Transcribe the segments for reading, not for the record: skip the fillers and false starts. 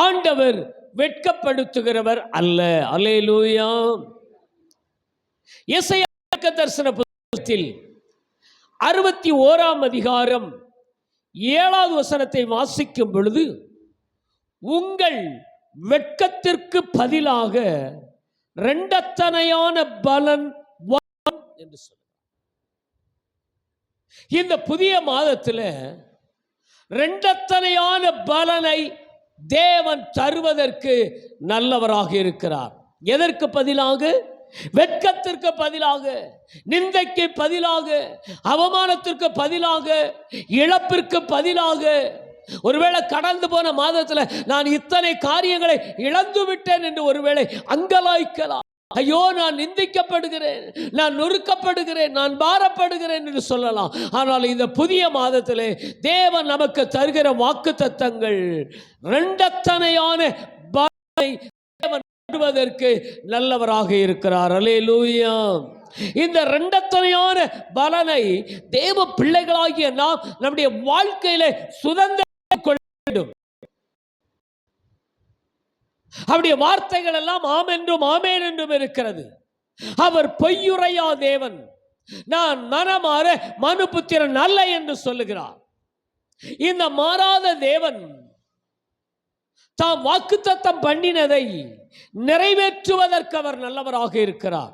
ஆண்டவர் வெட்கப்படுத்துகிறவர் அல்ல. அல்லேலூயா. எசேயா தீர்க்கதரிசன புத்தகத்தில் 61ஆம் அதிகாரம் 7வது வசனத்தை வாசிக்கும் பொழுது, உங்கள் வெட்கத்திற்கு பதிலாக இரண்டத்தனையான பலன் என்று சொல்ல. இந்த புதிய மாதத்தில் இரண்டத்தனையான பலனை தேவன் தருவதற்கு நல்லவராக இருக்கிறார். எதற்கு பதிலாக? வெட்கத்திற்கு பதிலாக, நிந்தைக்கு பதிலாக, அவமானத்திற்கு பதிலாக, இழப்பிற்கு பதிலாக. ஒருவேளை கடந்து போன மாதத்தில் நான் இத்தனை காரியங்களை இழந்து விட்டேன் என்று ஒருவேளை அங்கலாய்க்கலாம். ஐயோ, நான் நிந்திக்கப்படுகிறேன், நான் நொறுக்கப்படுகிறேன், நான் பாரப்படுகிறேன் என்று சொல்லலாம். ஆனால் இந்த புதிய மாதத்திலே தேவன் நமக்கு தருகிற வாக்குத்தத்தங்கள் இரண்டத்தனையான பலனை தேவன் தருவதற்கு நல்லவராக இருக்கிறார். அல்லேலூயா. இந்த இரண்டத்தனையான பலனை தேவ பிள்ளைகளாகிய நாம் நம்முடைய வாழ்க்கையிலே சுதந்திரம் கொள்ள வேண்டும். அவருடைய வார்த்தைகள் எல்லாம் ஆம் என்றும் ஆமேன் என்றும் இருக்கிறது. அவர் பொய்யுரையா தேவன். நான் மனமாற மனுபுத்திரன் அல்ல என்று சொல்லுகிறார். இந்த மாறாத தேவன் தாம் வாக்குத்தத்தம் பண்ணினதை நிறைவேற்றுவதற்கு அவர் நல்லவராக இருக்கிறார்.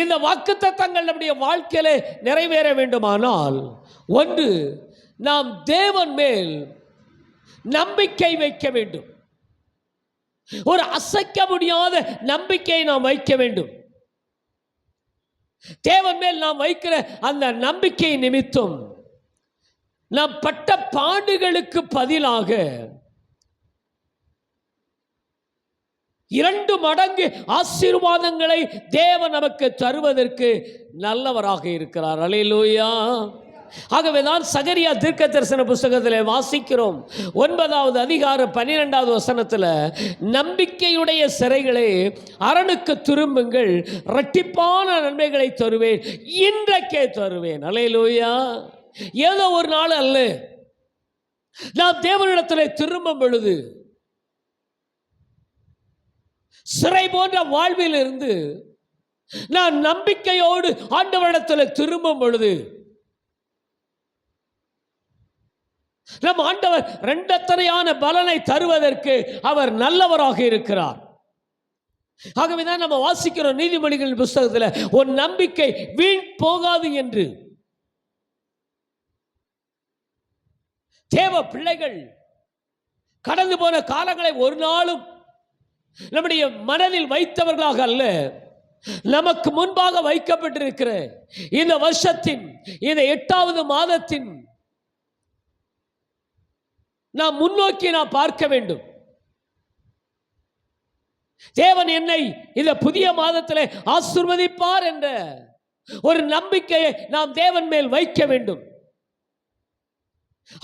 இந்த வாக்குத்தத்தங்கள் நம்முடைய வாழ்க்கையிலே நிறைவேற வேண்டுமானால், ஒன்று, நாம் தேவன் மேல் நம்பிக்கை வைக்க வேண்டும். ஒரு அசைக்க முடியாத நம்பிக்கையை நாம் வைக்க வேண்டும். தேவன் மேல் நாம் வைக்கிற அந்த நம்பிக்கை நிமித்தம் நாம் பட்ட பாடுகளுக்கு பதிலாக 2 மடங்கு ஆசீர்வாதங்களை தேவன் நமக்கு தருவதற்கு நல்லவராக இருக்கிறார். அல்லேலூயா. ஆகவே தான் சகரியா தீர்க்கதரிசன புத்தகத்தில் வாசிக்கிறோம், 9வது அதிகாரம் 12வது வசனத்தில், நம்பிக்கையுடைய சிறைகளே அரணுக்கு திரும்புங்கள், இரட்டிப்பான நன்மைகளை தருவேன், இன்றைக்கே தருவேன். அல்லேலூயா. ஏதோ ஒரு நாள் அல்ல, நாம் தேவனிடத்தில் திரும்பும் பொழுது, சிறை போன்ற வாழ்வில் இருந்து நான் நம்பிக்கையோடு ஆண்டவரிடத்தில் திரும்பும் பொழுது, நம் ஆண்டவர் இரண்டத்தனையான பலனை தருவதற்கு அவர் நல்லவராக இருக்கிறார். ஆகவேதான் நம்ம வாசிக்கிறோம் நீதிமொழிகள் புத்தகத்தில், ஒரு நம்பிக்கை வீண் போகாது என்று. தேவ பிள்ளைகள் கடந்து போன காலங்களை ஒரு நாளும் நம்முடைய மனதில் வைத்தவர்களாக அல்ல, நமக்கு முன்பாக வைக்கப்பட்டிருக்கிற இந்த வருஷத்தின் இந்த 8வது மாதத்தின் நாம் முன்னோக்கி நாம் பார்க்க வேண்டும். தேவன் என்னை இந்த புதிய மாதத்தில் ஆசீர்வதிப்பார் என்ற ஒரு நம்பிக்கையை நாம் தேவன் மேல் வைக்க வேண்டும்.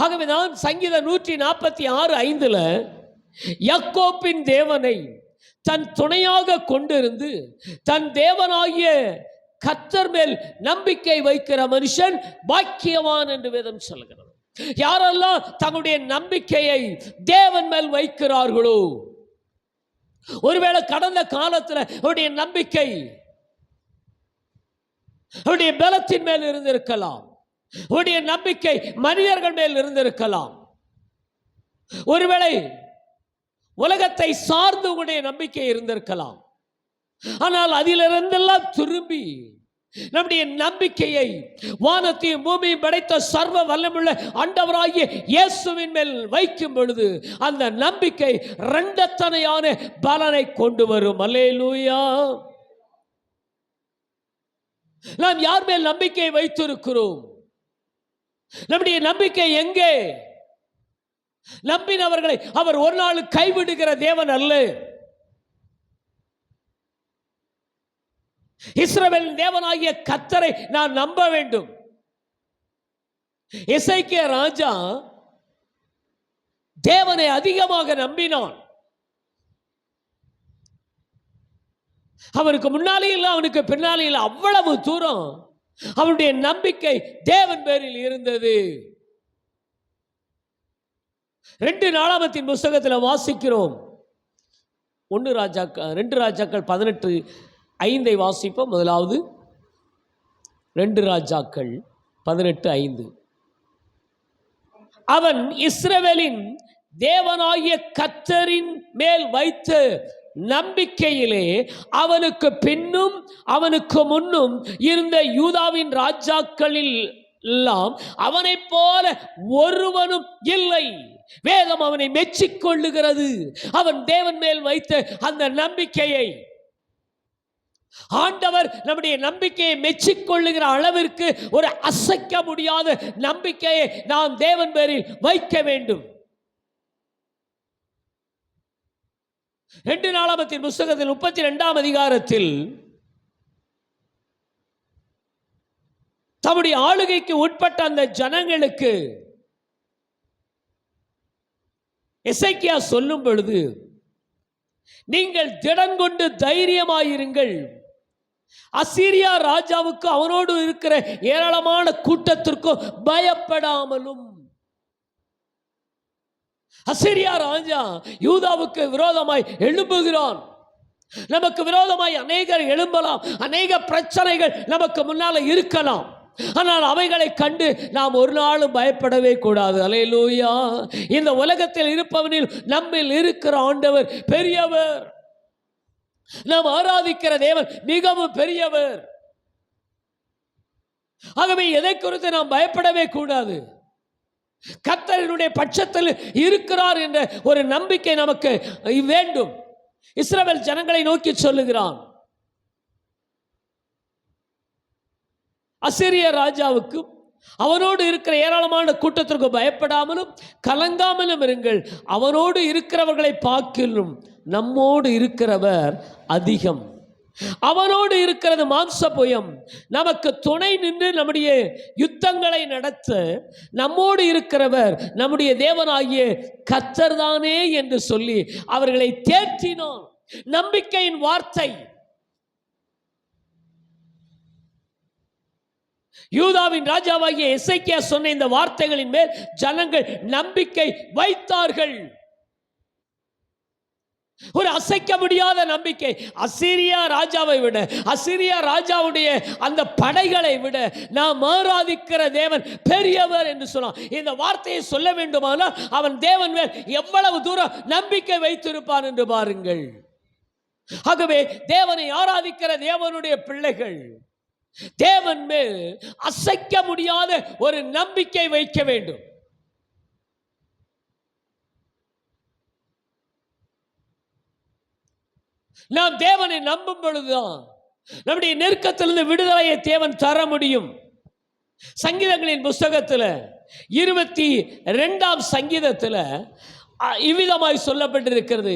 ஆகவே நான் சங்கீதம் 146:5 யாக்கோபின் தேவனை தன் துணையாக கொண்டிருந்து தன் தேவனாகிய கர்த்தர் மேல் நம்பிக்கை வைக்கிற மனுஷன் பாக்கியவான் என்று வேதம் சொல்கிறது. யாரெல்லாம் தங்களுடைய நம்பிக்கையை தேவன் மேல் வைக்கிறார்களோ, ஒருவேளை கடந்த காலத்தில் அவருடைய நம்பிக்கை அவருடைய பலத்தின் மேல் இருந்திருக்கலாம், அவருடைய நம்பிக்கை மனிதர்கள் மேல் இருந்திருக்கலாம், ஒருவேளை உலகத்தை சார்ந்து உங்களுடைய நம்பிக்கை இருந்திருக்கலாம். ஆனால் அதிலிருந்தெல்லாம் திரும்பி நம்முடைய நம்பிக்கையை வானத்தையும் பூமியும் படைத்த சர்வ வல்லமுள்ள ஆண்டவராகிய இயேசுவின் மேல் வைக்கும் பொழுது அந்த நம்பிக்கை இரண்டத்தனையான பலனை கொண்டு வரும். அல்லேலூயா. நாம் யார் மேல் நம்பிக்கை வைத்திருக்கிறோம்? நம்முடைய நம்பிக்கை எங்கே? நம்பினவர்களை அவர் ஒரு நாள் கைவிடுகிற தேவன் அல்ல. இஸ்ரவேல் தேவனாகிய கர்த்தரை நான் நம்ப வேண்டும். எசேக்கியா ராஜா தேவனை அதிகமாக நம்பினான். அவனுக்கு முன்னாலே இல்லை, அவனுக்கு பின்னாலே இல்லை, அவ்வளவு தூரம் அவனுடைய நம்பிக்கை தேவன் பேரில் இருந்தது. 2 நாளாகமத்தின் புஸ்தகத்தில் வாசிக்கிறோம். 2 ராஜாக்கள் 18:5 வாசிப்போம். முதலாவது 2 ராஜாக்கள் 18:5. அவன் இஸ்ரவேலின் தேவனாகிய கர்த்தரின் மேல் வைத்த நம்பிக்கையிலே அவனுக்கு பின்னும் அவனுக்கு முன்னும் இருந்த யூதாவின் ராஜாக்களில் எல்லாம் அவனைப் போல ஒருவனும் இல்லை. வேதம் அவனை மெச்சிக்கொள்ளுகிறது. அவன் தேவன் மேல் வைத்த அந்த நம்பிக்கையை, ஆண்டவர் நம்முடைய நம்பிக்கையை மெச்சிக்கொள்ளுகிற அளவிற்கு ஒரு அசைக்க முடியாத நம்பிக்கையை நாம் தேவன் பேரில் வைக்க வேண்டும். 2 நாளாகமத்தின் புஸ்தகத்தில் 32ஆம் அதிகாரத்தில் தம்முடைய ஆளுகைக்கு உட்பட்ட அந்த ஜனங்களுக்கு எசேக்கியா சொல்லும் பொழுது, நீங்கள் திடன் கொண்டு தைரியமாயிருங்கள், அசீரியா ராஜாவுக்கு அவனோடு இருக்கிற ஏராளமான கூட்டத்திற்கும் பயப்படாமலும். அசீரியா ராஜா யூதாவுக்கு விரோதமாய் எழும்புகிறான். நமக்கு விரோதமாய் அநேகர் எழும்பலாம், அநேக பிரச்சனைகள் நமக்கு முன்னால இருக்கலாம். ஆனால் அவைகளை கண்டு நாம் ஒரு நாளும் பயப்படவே கூடாது. அல்லேலூயா. இந்த உலகத்தில் இருப்பவனில் நம்மில் இருக்கிற ஆண்டவர் பெரியவர். நாம் ஆராதிக்கிற தேவன் மிகவும் பெரியவர். ஆகவே எதை குறித்து நாம் பயப்படவே கூடாது. கர்த்தரினுடைய பட்சத்தில் இருக்கிறார் என்ற ஒரு நம்பிக்கை நமக்கு வேண்டும். இஸ்ரவேல் ஜனங்களை நோக்கி சொல்லுகிறான், அசீரிய ராஜாவுக்கும் அவனோடு இருக்கிற ஏராளமான கூட்டத்திற்கு பயப்படாமலும் கலங்காமலும் இருங்கள். அவனோடு இருக்கிறவர்களை பார்க்கிலும் நம்மோடு இருக்கிறவர் அதிகம். அவனோடு இருக்கிறது மாம்சபயம். நமக்கு துணை நின்று நம்முடைய யுத்தங்களை நடத்த நம்மோடு இருக்கிறவர் நம்முடைய தேவனாகிய கர்த்தர் தானே என்று சொல்லி அவர்களை தேற்றினான். நம்பிக்கையின் வார்த்தை. யூதாவின் ராஜாவாகிய எசேக்கியா சொன்ன இந்த வார்த்தைகளின் மேல் ஜனங்கள் நம்பிக்கை வைத்தார்கள். ஒரு அசைக்க முடியாத நம்பிக்கை. அசீரியா ராஜாவை விட, அசீரியா ராஜாவுடைய அந்த படைகளை விட நாம் ஆராதிக்கிற தேவன் பெரியவர் என்று சொன்னான். இந்த வார்த்தையை சொல்ல வேண்டுமானால் அவன் தேவன் மேல் எவ்வளவு தூரம் நம்பிக்கை வைத்திருப்பான் என்று பாருங்கள். ஆகவே தேவனை ஆராதிக்கிற தேவனுடைய பிள்ளைகள் தேவன் மேல் அசைக்க முடியாத ஒரு நம்பிக்கை வைக்க வேண்டும். நாம் தேவனை நம்பும் பொழுதுதான் நம்முடைய நெருக்கத்திலிருந்து விடுதலையை தேவன் தர முடியும். சங்கீதங்களின் புஸ்தகத்தில் 22ஆம் சங்கீதத்தில் இவ்விதமாய் சொல்லப்பட்டிருக்கிறது,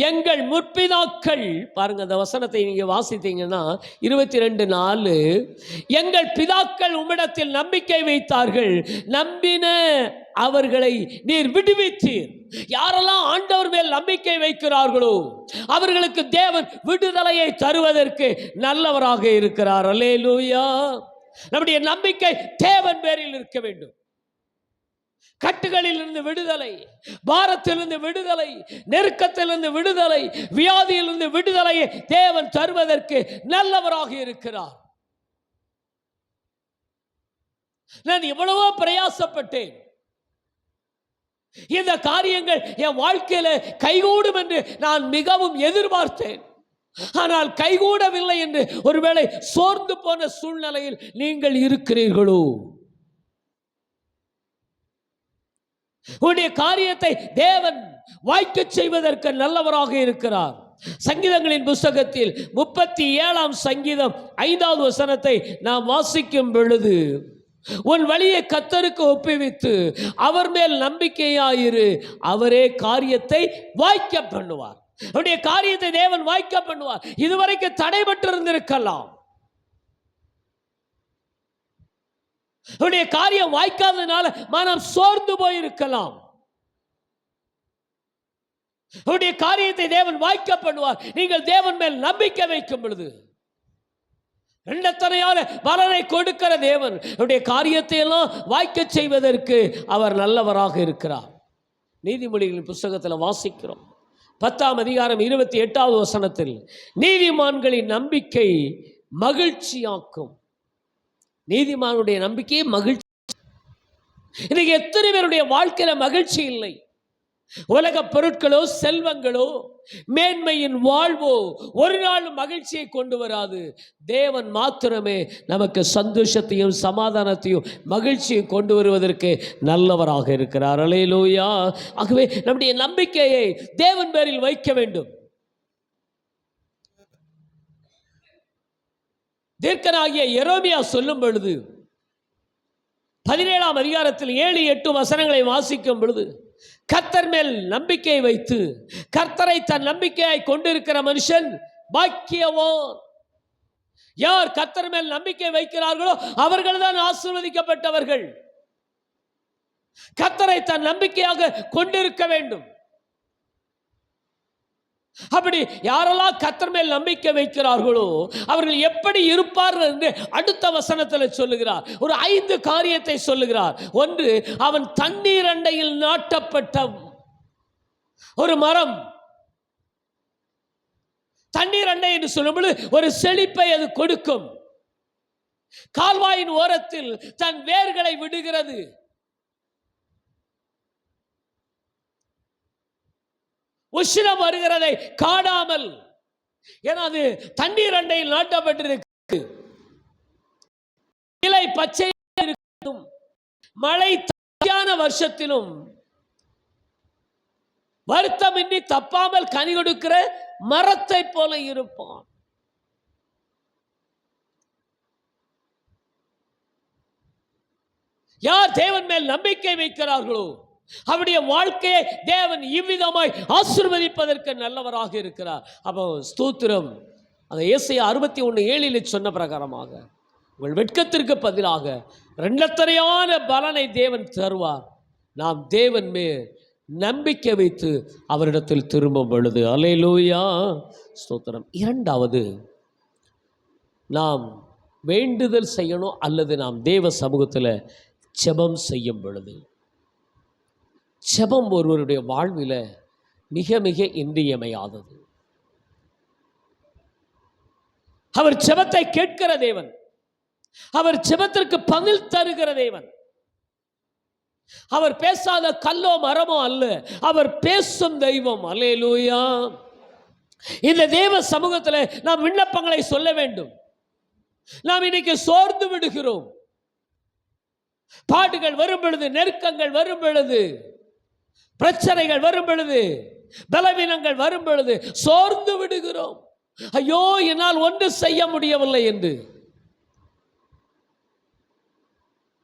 எங்கள் முற்பிதாக்கள், பாருங்க அந்த வசனத்தை நீங்க வாசித்தீங்கன்னா 22:4, எங்கள் பிதாக்கள் உம்மிடத்தில் நம்பிக்கை வைத்தார்கள், நம்பின அவர்களை நீர் விடுவித்தீர். யாரெல்லாம் ஆண்டவர் மேல் நம்பிக்கை வைக்கிறார்களோ அவர்களுக்கு தேவன் விடுதலையை தருவதற்கு நல்லவராக இருக்கிறார். அல்லேலூயா. நம்முடைய நம்பிக்கை தேவன் பேரில் இருக்க வேண்டும். கட்டுகளில் இருந்து விடுதலை, பாரத்திலிருந்து விடுதலை, நெருக்கத்திலிருந்து விடுதலை, வியாதியிலிருந்து விடுதலையை தேவன் தருவதற்கு நல்லவராக இருக்கிறார். நான் எவ்வளவோ பிரயாசப்பட்டேன், இந்த காரியங்கள் என் வாழ்க்கையில கைகூடும் என்று நான் மிகவும் எதிர்பார்த்தேன். ஆனால் கைகூடவில்லை என்று ஒருவேளை சோர்ந்து போன சூழ்நிலையில் நீங்கள் இருக்கிறீர்களோ? உன்னுடைய காரியத்தை தேவன் வாய்க்க செய்வதற்கு நல்லவராக இருக்கிறார். சங்கீதங்களின் புஸ்தகத்தில் 37ஆம் சங்கீதம் 5வது வசனத்தை நாம் வாசிக்கும் பொழுது, உன் வழியை கர்த்தருக்கு ஒப்புவித்து அவர் மேல் நம்பிக்கையாயிரு, அவரே காரியத்தை வாய்க்க பண்ணுவார். அவருடைய காரியத்தை தேவன் வாய்க்க பண்ணுவார். இதுவரைக்கும் தடைபட்டு இருந்திருக்கலாம், அவருடைய காரியம் வாய்க்காததுனால மனம் சோர்ந்து போயிருக்கலாம். அவருடைய காரியத்தை தேவன் வாய்க்க பண்ணுவார். நீங்கள் தேவன் மேல் நம்பிக்கை வைக்கும் பொழுது இரண்டத்தனையான பலனை கொடுக்கிற தேவன் அவருடைய காரியத்தை எல்லாம் வாய்க்க செய்வதற்கு அவர் நல்லவராக இருக்கிறார். நீதிமொழிகளின் புஸ்தகத்தில் வாசிக்கிறோம். 10ஆம் அதிகாரம் 28வது வசனத்தில், நீதிமான்களின் நம்பிக்கை மகிழ்ச்சியாக்கும். நீதிமானுடைய நம்பிக்கையை மகிழ்ச்சி. இன்னைக்கு எத்தனை பேருடைய வாழ்க்கையில மகிழ்ச்சி இல்லை? உலக பொருட்களோ செல்வங்களோ மேன்மையின் வாழ்வோ ஒரு நாள் மகிழ்ச்சியை கொண்டு வராது. தேவன் மாத்திரமே நமக்கு சந்தோஷத்தையும் சமாதானத்தையும் மகிழ்ச்சியை கொண்டு வருவதற்கு நல்லவராக இருக்கிறார். அல்லேலூயா. ஆகவே நம்முடைய நம்பிக்கையை தேவன் பேரில் வைக்க வேண்டும். தீர்க்கனாகிய எரேமியா சொல்லும் பொழுது 17ஆம் அதிகாரத்தில் 7-8 வசனங்களை வாசிக்கும் பொழுது, கர்த்தர் மேல் நம்பிக்கை வைத்து கர்த்தரை தன் நம்பிக்கையாய் கொண்டிருக்கிற மனுஷன் பாக்கியவான். யார் கர்த்தர் மேல் நம்பிக்கை வைக்கிறார்களோ அவர்கள் தான் ஆசீர்வதிக்கப்பட்டவர்கள். கர்த்தரை தன் நம்பிக்கையாக கொண்டிருக்க வேண்டும். அப்படி யாரெல்லாம் கர்த்தர் மேல் நம்பிக்கை வைக்கிறார்களோ அவர்கள் எப்படி இருப்பார்கள் என்று அடுத்த வசனத்தில் சொல்லுகிறார். ஒரு 5 காரியத்தை சொல்லுகிறார். ஒன்று, அவன் தண்ணீர் அண்டையில் நாட்டப்பட்ட ஒரு மரம். தண்ணீர் அண்டை என்று சொல்லும்போது ஒரு செழிப்பை அது கொடுக்கும். கால்வாயின் ஓரத்தில் தன் வேர்களை விடுகிறது. உஷ்ணம் வருகிறதை காணாமல், ஏன்னா அது தண்ணீர் அண்டையில் நாட்டப்பட்டிருக்கு. இலை பச்சையாக இருக்கும். மழை தப்பான வருஷத்திலும் வருத்தமின்றி தப்பாமல் கனி கொடுக்கிற மரத்தை போல இருப்பான். யார் தேவன் மேல் நம்பிக்கை வைக்கிறார்களோ அவருடைய வாழ்க்கையை தேவன் இவ்விதமாய் ஆசீர்வதிப்பதற்கு நல்லவராக இருக்கிறார். அப்போ ஸ்தோத்திரம். அந்த ஏசாயா 61:7 சொன்ன பிரகாரமாக உங்கள் வெட்கத்திற்கு பதிலாக 2 பலனை தேவன் தருவார். நாம் தேவன் மேல் நம்பிக்கை வைத்து அவரிடத்தில் திரும்பும் பொழுது. அல்லேலூயா, ஸ்தோத்திரம். 2வது, நாம் வேண்டுதல் செய்யணும் அல்லது நாம் தேவ சமூகத்தில் ஜெபம் செய்யும் பொழுது, ஜெபம் ஒருவருடைய வாழ்வில் மிக மிக இன்றியமையாதது. அவர் ஜெபத்தை கேட்கிற தேவன். அவர் ஜெபத்திற்கு பதில் தருகிற தேவன். அவர் பேசாத கல்லோ மரமோ அல்ல, அவர் பேசும் தெய்வம். அல்லேலூயா. இந்த தேவ சமூகத்தில் நாம் விண்ணப்பங்களை சொல்ல வேண்டும். நாம் இன்னைக்கு சோர்ந்து விடுகிறோம். பாடுகள் வரும் பொழுது, நெருக்கங்கள் வரும் பொழுது, பிரச்சனைகள் வரும் பொழுது, பலவீனங்கள் வரும் பொழுது சோர்ந்து விடுகிறோம். ஐயோ, என்னால் ஒன்று செய்ய முடியவில்லை என்று.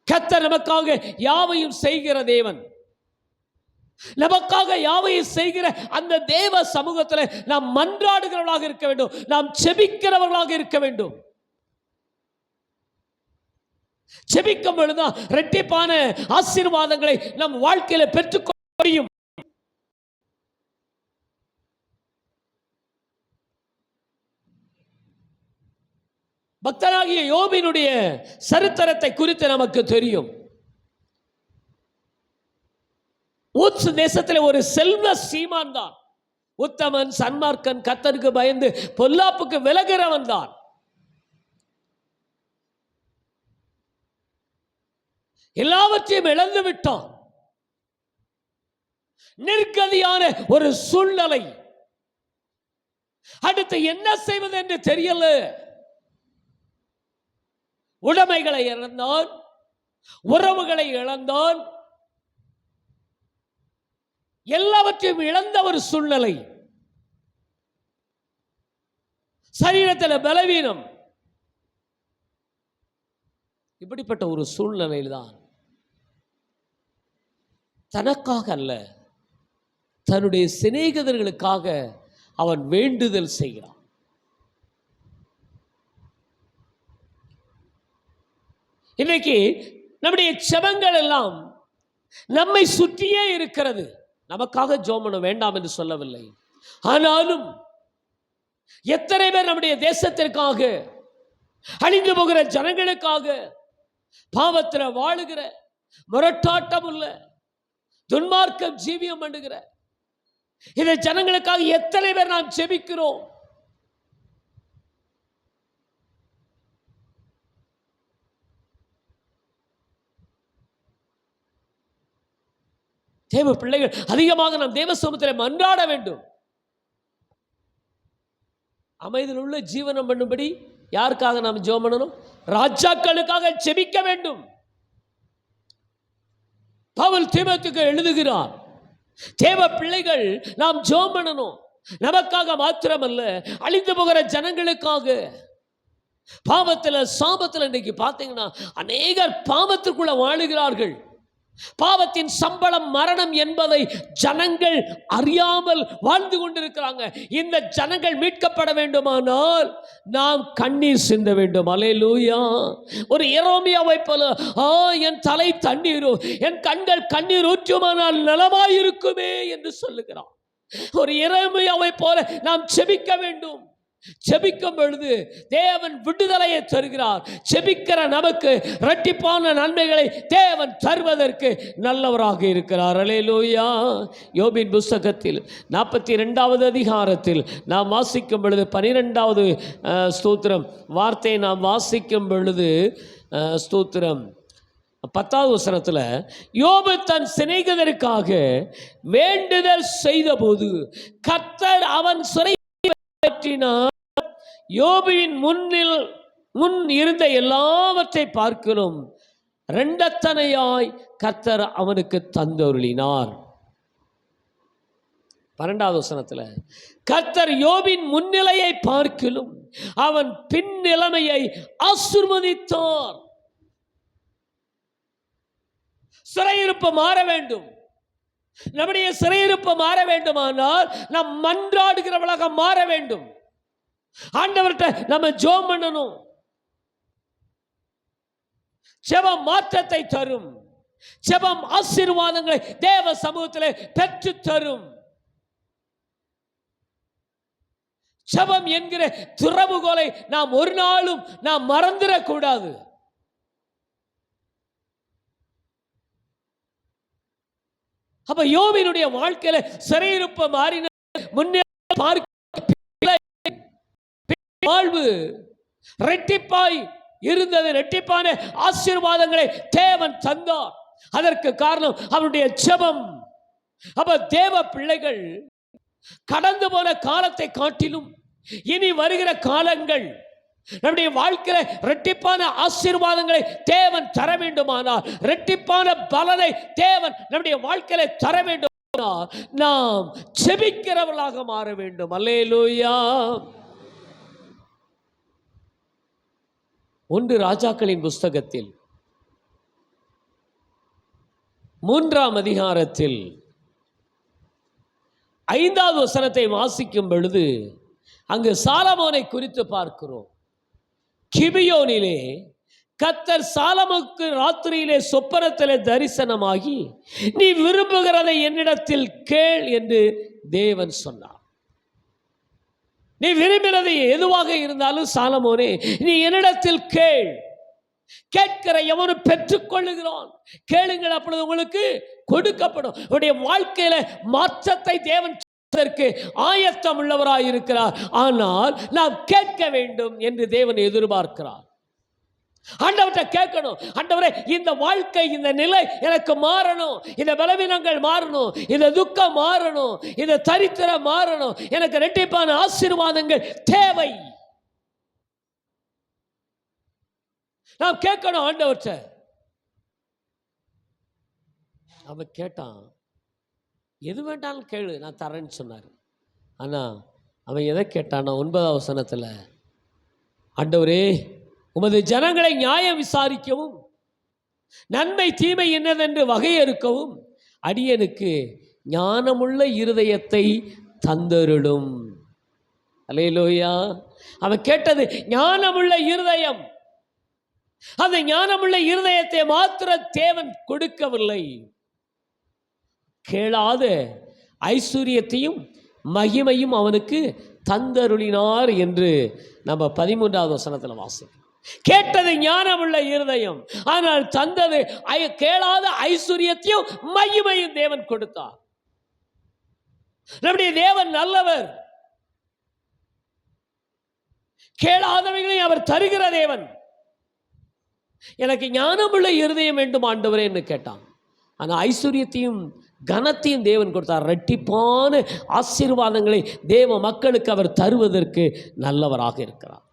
கர்த்தர் நமக்காக யாவையும் செய்கிற தேவன். நமக்காக யாவையும் செய்கிற அந்த தேவ சமூகத்தில் நாம் மன்றாடுகிறவர்களாக இருக்க வேண்டும். நாம் செபிக்கிறவர்களாக இருக்க வேண்டும். செபிக்கும் பொழுதுதான் இரட்டிப்பான ஆசீர்வாதங்களை நம் வாழ்க்கையில பெற்றுக்கொள்ள முடியும். பக்தனாகிய யோபினுடைய சரித்திரத்தை குறித்து நமக்கு தெரியும். ஊத்ஸ் தேசத்தில் ஒரு செல்வ சீமான் தான். உத்தமன், சன்மார்க்கன், கர்த்தருக்கு பயந்து பொல்லாப்புக்கு விலகிறவன் தான். எல்லாவற்றையும் இழந்து விட்டான். நிர்கதியான ஒரு சூழ்நிலை. அடுத்து என்ன செய்வது என்று தெரியல. உடைமைகளை இழந்தான், உறவுகளை இழந்தான், எல்லாவற்றையும் இழந்த ஒரு சூழ்நிலை. சரீரத்தில் பலவீனம். இப்படிப்பட்ட ஒரு சூழ்நிலையில் தான் தனக்காக அல்ல, தன்னுடைய சிநேகிதர்களுக்காக அவன் வேண்டுதல் செய்கிறான். இன்னைக்கு நம்முடைய ஜெபங்கள் எல்லாம் நம்மை சுற்றியே இருக்கிறது. நமக்காக ஜெபம் வேண்டாம் என்று சொல்லவில்லை. ஆனாலும் எத்தனை பேர் நம்முடைய தேசத்திற்காக, அழிந்து போகிற ஜனங்களுக்காக, பாவத்தில் வாழுகிற, முரட்டாட்டம் உள்ள, துன்மார்க்கம் ஜீவியம் பண்ணுகிற இந்த ஜனங்களுக்காக எத்தனை பேர் நாம் ஜெபிக்கிறோம்? தேவ பிள்ளைகள் அதிகமாக நாம் தேவ சமூகத்தில் மன்றாட வேண்டும். அமைதியில் உள்ள ஜீவனம் பண்ணும்படி யாருக்காக நாம் ஜெபம் பண்ணணும்? ராஜாக்களுக்காக ஜெபிக்க வேண்டும். பவுல் தீமோத்தேயுக்கு எழுதுகிறார், தேவ பிள்ளைகள் நாம் ஜெபம் பண்ணணும். நமக்காக மாத்திரமல்ல, அழிந்து போகிற ஜனங்களுக்காக. பாவத்தில் சாபத்தில் இன்றைக்கு பார்த்தீங்கன்னா அநேகர் பாவத்திற்குள்ள வாழுகிறார்கள். பாவத்தின் சம்பளம் மரணம் என்பதை ஜனங்கள் அறியாமல் வாழ்ந்து கொண்டிருக்கிறாங்க. இந்த ஜனங்கள் மீட்கப்பட வேண்டுமானால் நாம் கண்ணீர் சிந்த வேண்டும். அல்லேலூயா. ஒரு எரேமியாவை போல என் தலை தண்ணீரோ என் கண்கள் கண்ணீர் ஊற்றுமானால் நலமாயிருக்குமே என்று சொல்லுகிறான். ஒரு எரேமியாவை போல நாம் செபிக்க வேண்டும். செபிக்கும் பொழுது தேவன் விடுதலையை தருகிறார். செபிக்கிற நமக்கு இரட்டிப்பான நன்மைகளை தேவன் தருவதற்கு நல்லவராக இருக்கிறார். அல்லேலூயா. யோபின் புஸ்தகத்தில் 42வது அதிகாரத்தில் நாம் வாசிக்கும் பொழுது 12வது ஸ்தோத்திரம் வார்த்தையை நாம் வாசிக்கும் பொழுது ஸ்தோத்திரம் 10வது வசனத்தில், யோபு தன் சிநேகிதருக்காக வேண்டுதல் செய்த போது கர்த்தர் அவன் சிறை யோபுவின் முன் இருந்த எல்லாவற்றை பார்க்கிறோம் இரண்டத்தனையாய் கர்த்தர் அவனுக்கு தந்தருளினார். 12வது வசனத்தில், கர்த்தர் யோபின் முன்னிலையை பார்க்கிலும் அவன் பின் நிலைமையை ஆசீர்வதித்தார். சிறையிருப்பு மாற வேண்டும். நம்முடைய சிறையிருப்பு மாற வேண்டுமானால் நாம் மன்றாடுகிறவளாக மாற வேண்டும். ஆண்டவர்கிட்ட நம்ம ஜெபம் பண்ணணும். ஜெபம் மாற்றத்தை தரும். ஜெபம் ஆசீர்வாதங்களை தேவ சமூகத்திலே பெற்று தரும். ஜெபம் என்கிற திறவுகோலை நாம் ஒரு நாளும் நாம் மறந்துடக்கூடாது. அப்ப யோபினுடைய வாழ்க்கையில சிறையிருப்பு மாறின முன்னே வாழ்வு இரட்டிப்பாய் இருந்தது. இரட்டிப்பான ஆசீர்வாதங்களை தேவன் தந்தார். அதற்கு காரணம் அவருடைய ஜெபம். அப்ப தேவ பிள்ளைகள் கடந்து போன காலத்தை காட்டிலும் இனி வருகிற காலங்கள் நம்முடைய வாழ்க்கையில இரட்டிப்பான ஆசீர்வாதங்களை தேவன் தர வேண்டுமானால், இரட்டிப்பான பலனை தேவன் நம்முடைய வாழ்க்கையில தர வேண்டுமானால் நாம் ஜெபிக்கிறவர்களாக மாற வேண்டும். அல்லேலூயா. 1 ராஜாக்களின் புஸ்தகத்தில் 3ஆம் அதிகாரத்தில் 5வது வசனத்தை வாசிக்கும் பொழுது அங்கு சாலமோனை குறித்து பார்க்கிறோம். கிபியோனிலே கர்த்தர் சாலமோனுக்கு ராத்திரியிலே சொப்பனத்திலே தரிசனமாகி, நீ விரும்புகிறதை என்னிடத்தில் கேள் என்று தேவன் சொன்னார். நீ விரும்பினது எதுவாக இருந்தாலும் சாலமோனே, நீ என்னிடத்தில் கேள். கேட்கிற எவனும் பெற்றுக் கொள்ளுகிறான். கேளுங்கள், அப்பொழுது உங்களுக்கு கொடுக்கப்படும். உடைய வாழ்க்கையில மாற்றத்தை தேவன் ஆயத்தம் உள்ளவராய் இருக்கிறார். ஆனால் நாம் கேட்க வேண்டும் என்று தேவன் எதிர்பார்க்கிறார். ஆண்டவர்கிட்ட கேட்கணும். ஆண்டவரே, இந்த வாழ்க்கை, இந்த நிலை எனக்கு மாறணும். இந்த பலவீனங்கள் மாறணும். இந்த துக்கம் மாறணும். இந்த தரித்திரம் மாறணும். எனக்கு இரட்டிப்பான ஆசீர்வாதங்கள் தேவை. நாம் கேட்கணும் ஆண்டவர்கிட்ட. அவன் கேட்டான், எது வேண்டாலும் கேளு, நான் தரேன்னு சொன்னார். ஆனால் அவன் எதை கேட்டான்னா 9வது வசனத்தில், ஆண்டவரே, உமது ஜனங்களை நியாயம் விசாரிக்கவும் நன்மை தீமை என்னதென்று வகையறுக்கவும் அடியனுக்கு ஞானமுள்ள இருதயத்தை தந்தருளும். அல்லேலூயா. அவன் கேட்டது ஞானமுள்ள இருதயம். அந்த ஞானமுள்ள இருதயத்தை மாத்திர தேவன் கொடுக்கவில்லை, கேளாத ஐஸ்வர்யத்தையும் மகிமையும் அவனுக்கு தந்தருளினார் என்று நம்ம 13வது வசனத்தில் வாசிக்கிறோம். கேட்டது ஞானமுள்ள இருதயம், ஆனால் தந்தது கேளாத ஐஸ்வர்யத்தையும் மகிமையும் தேவன் கொடுத்தார். நம்முடைய தேவன் நல்லவர். கேளாதவைகளையும் அவர் தருகிற தேவன். எனக்கு ஞானமுள்ள இருதயம் வேண்டும் ஆண்டவரே என்று கேட்டான். ஆனால் ஐஸ்வர்யத்தையும் கனத்தையும் தேவன் கொடுத்தார். இரட்டிப்பான ஆசீர்வாதங்களை தேவ மக்களுக்கு அவர் தருவதற்கு நல்லவராக இருக்கிறார்.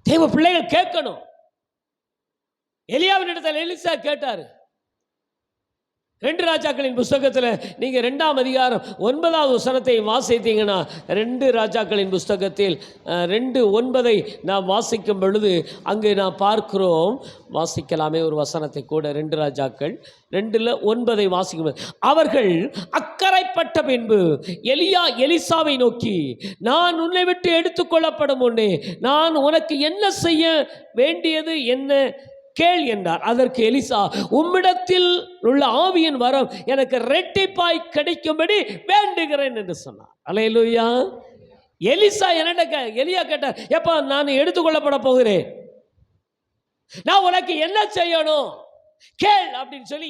தேவ பிள்ளைகள் கேட்கணும். எலியாவின் இடத்துல எலிசா கேட்டாரு. 2 ராஜாக்களின் புஸ்தகத்தில் நீங்க 2ஆம் அதிகாரம் 9வது வசனத்தை வாசித்தீங்கன்னா, 2 ராஜாக்களின் புஸ்தகத்தில் 2:9 நாம் வாசிக்கும் பொழுது அங்கு நாம் பார்க்கிறோம். வாசிக்கலாமே ஒரு வசனத்தை கூட. 2 ராஜாக்கள் 2:9 வாசிக்கும். அவர்கள் அக்கறைப்பட்ட பின்பு எலியா எலிசாவை நோக்கி, நான் உன்னை விட்டு எடுத்துக்கொள்ளப்படும் முன்னே நான் உனக்கு என்ன செய்ய வேண்டியது என்ன கேள் என்றார். அதற்கு எலிசா, உம்மிடத்தில் உள்ள ஆவியின் வரம் எனக்கு இரட்டிப்பாய் கிடைக்கும்படி வேண்டுகிறேன் என்று சொன்னார். அல்லேலூயா. எலிசா எலியா கேட்டார், எப்ப நான் எடுத்துக்கொள்ளப்பட போகிறேன், நான் உனக்கு என்ன செய்யணும் கேள் அப்படின்னு சொல்லி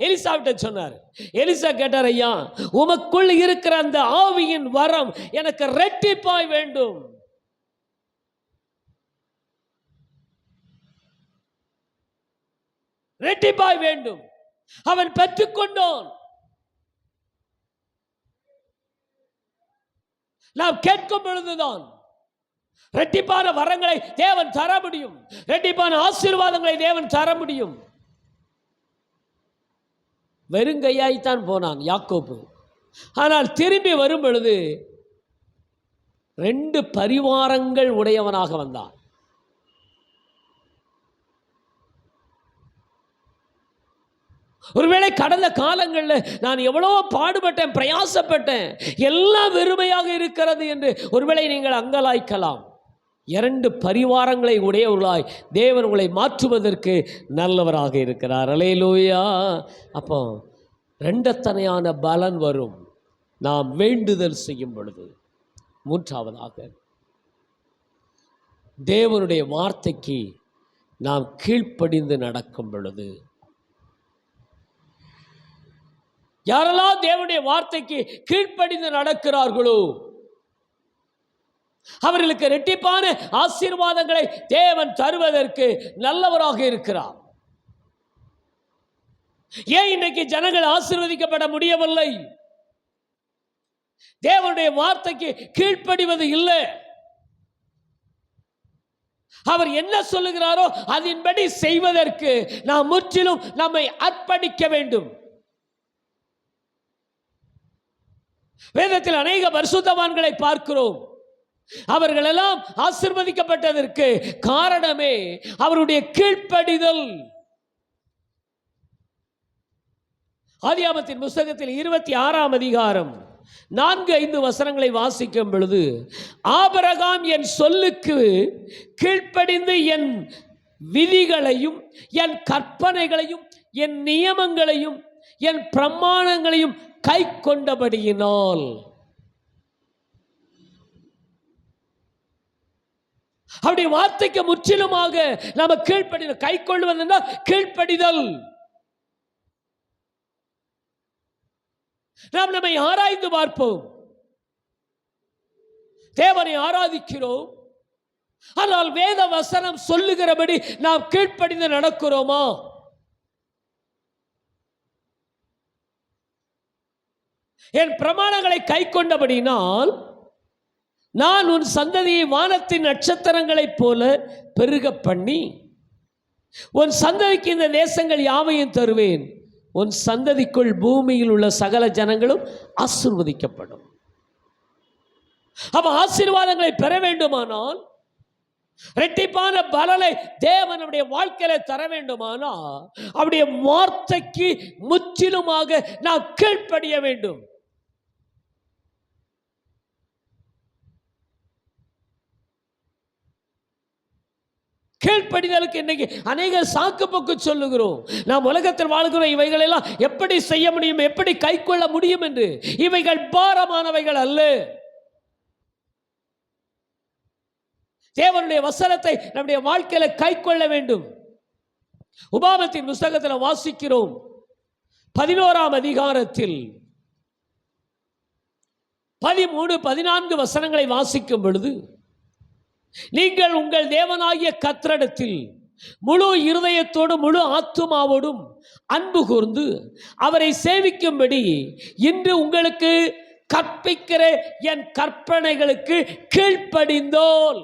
எலிசாவிட்ட சொன்னார். எலிசா கேட்டார், ஐயா உமக்குள் இருக்கிற அந்த ஆவியின் வரம் எனக்கு இரட்டிப்பாய் வேண்டும். இரட்டிப்பாய் வேண்டும். அவன் பெற்றுக்கொண்டான். நாம் கேட்கும் பொழுதுதான் இரட்டிப்பான வரங்களை தேவன் தர முடியும். இரட்டிப்பான ஆசீர்வாதங்களை தேவன் தர முடியும். வெறுங்கையாய்த்தான் போனான் யாக்கோபு. ஆனால் திரும்பி வரும் பொழுது 2 பரிவாரங்கள் உடையவனாக வந்தான். ஒருவேளை கடந்த காலங்களில் நான் எவ்வளவோ பாடுபட்டேன், பிரயாசப்பட்டேன், எல்லாம் வெறுமையாக இருக்கிறது என்று ஒருவேளை நீங்கள் அங்கலாய்க்கலாம். 2 பரிவாரங்களை உடையவர்களாய் தேவன் உங்களை மாற்றுவதற்கு நல்லவராக இருக்கிறார். அல்லேலூயா. அப்போ 2 பலன் வரும் நாம் வேண்டுதல் செய்யும் பொழுது. 3ஆவதாக தேவனுடைய வார்த்தைக்கு நாம் கீழ்ப்படிந்து நடக்கும் பொழுது. யாரெல்லாம் தேவனுடைய வார்த்தைக்கு கீழ்ப்படிந்து நடக்கிறார்களோ அவர்களுக்கு இரட்டிப்பான ஆசீர்வாதங்களை தேவன் தருவதற்கு நல்லவராக இருக்கிறார். ஏன் இன்றைக்கு ஜனங்கள் ஆசீர்வதிக்கப்பட முடியவில்லை? தேவனுடைய வார்த்தைக்கு கீழ்ப்படிவது இல்லை. அவர் என்ன சொல்லுகிறாரோ அதன்படி செய்வதற்கு நாம் முற்றிலும் நம்மை அர்ப்பணிக்க வேண்டும். வேதத்தில் அநேக பரிசுத்தவான்களை பார்க்கிறோம். அவர்களெல்லாம் ஆசீர்வதிக்கப்பட்டதற்கு காரணமே அவருடைய கீழ்ப்படிதல். ஆதியாகமத்தின் புத்தகத்தில் 26ஆம் அதிகாரம் 4-5 வசனங்களை வாசிக்கும் பொழுது, ஆபிரகாம் என் சொல்லுக்கு கீழ்ப்படிந்து என் விதிகளையும் என் கற்பனைகளையும் என் நியமங்களையும் என் பிரமாணங்களையும் கை கொண்டபடியினால். அவருடைய வார்த்தைக்கு முற்றிலுமாக நாம கீழ்ப்படிதல். கை கொள்வது என்றால் கீழ்ப்படிதல். நாம் நம்மை ஆராய்ந்து பார்ப்போம். தேவனை ஆராதிக்கிறோம், ஆனால் வேத வசனம் சொல்லுகிறபடி நாம் கீழ்ப்படிந்து நடக்கிறோமா? என் பிரமாணங்களை கை கொண்டபடினால் நான் உன் சந்ததியை வானத்தின் நட்சத்திரங்களைப் போல பெருக பண்ணி உன் சந்ததிக்கு இந்த தேசங்கள் யாவையும் தருவேன். உன் சந்ததிக்குள் பூமியில் உள்ள சகல ஜனங்களும் ஆசீர்வதிக்கப்படும். அப்ப ஆசீர்வாதங்களை பெற வேண்டுமானால், இரட்டிப்பான பலனை தேவன் நம்முடைய வாழ்க்கையில தர வேண்டுமானால், அவருடைய வார்த்தைக்கு முற்றிலுமாக நாம் கீழ்ப்படிய வேண்டும். கீழ்ப்படிதலுக்கு இன்னைக்கு அநேக சாக்கு போக்கு சொல்லுகிறோம். நாம் உலகத்தில் வாழ்கிறோம், இவைகளெல்லாம் எப்படி செய்ய முடியும், எப்படி கை கொள்ள முடியும் என்று. இவைகள் பாரமானவைகள் அல்ல. தேவனுடைய வசனத்தை நம்முடைய வாழ்க்கையில கை கொள்ள வேண்டும். உபாகமத்தின் புத்தகத்தில் வாசிக்கிறோம், 11ஆம் அதிகாரத்தில் 13, 14 வசனங்களை வாசிக்கும் பொழுது, நீங்கள் உங்கள் தேவனாகிய கர்த்தரிடத்தில் முழு இருதயத்தோடும் முழு ஆத்துமாவோடும் அன்பு கூர்ந்து அவரை சேவிக்கும்படி இன்று உங்களுக்கு கற்பிக்கிற என் கற்பனைகளுக்கு கீழ்ப்படிந்தோல்.